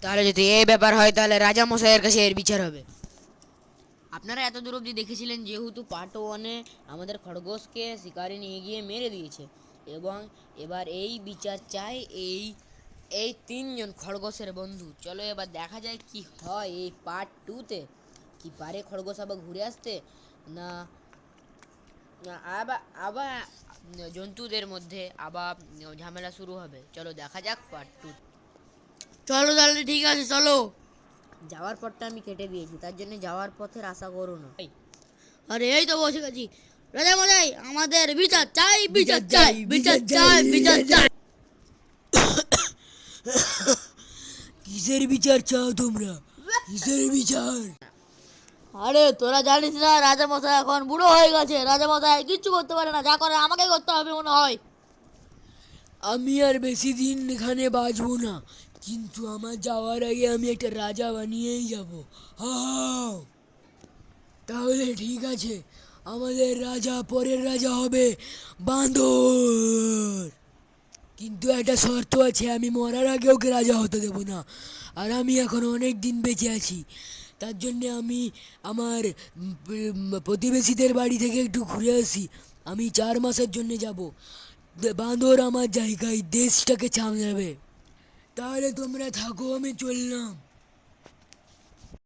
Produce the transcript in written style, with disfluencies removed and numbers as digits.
তাহলে যদি এই ব্যাপার হয় তাহলে রাজা মশাইয়ের কাছে এর বিচার হবে। আপনারা এত দূর অবধি দেখেছিলেন যেহেতু পার্ট ওয়ানে আমাদের খরগোশকে শিকারে নিয়ে গিয়ে মেরে দিয়েছে, এবং এবার এই বিচার চাই এই তিনজন খরগোশের বন্ধু। চলো এবার দেখা যায় কি হয় এই পার্ট টুতে। কি পারে খরগোশ আবার ঘুরে আসতে, না না আবার আবার জন্তুদের মধ্যে আবার ঝামেলা শুরু হবে। চলো দেখা যাক পার্ট টু। চলো তাহলে ঠিক আছে, চলো। যাওয়ার পথটা আমি কেটে দিয়েছি, তার জন্য যাওয়ার পথের আশা করো না। আরে এই তো বসে গেছি। রাজা মশাই, আমাদের বিচার চাই, বিচার চাই, বিচার চাই, বিচার চাই। কিসের বিচার চাও তোমরা? কিসের বিচার? আরে তোরা জানিস না রাজা মশাই এখন বুড়ো হয়ে গেছে, রাজা মশাই কিচ্ছু করতে পারে না, যা করে আমাকে করতে হবে মনে হয়। আমি আর বেশি দিন এখানে বাঁচবো না, কিন্তু আমার যাওয়ার আগে আমি একটা রাজা বানিয়েই যাব। হাও। তাহলে ঠিক আছে, আমাদের রাজা, পরের রাজা হবে বাঁদর। কিন্তু একটা শর্ত আছে, আমি মরার আগে ওকে রাজা হতে দেবো না। আর আমি এখন অনেক দিন বেঁচে আছি, তার জন্যে আমি আমার প্রতিবেশীদের বাড়ি থেকে একটু ঘুরে আসি। আমি 4 মাসের জন্য যাব। বাঁদর আমার জায়গায় দেশটাকে সামলাবে। তাহলে তোমরা থাকো, আমি চললাম।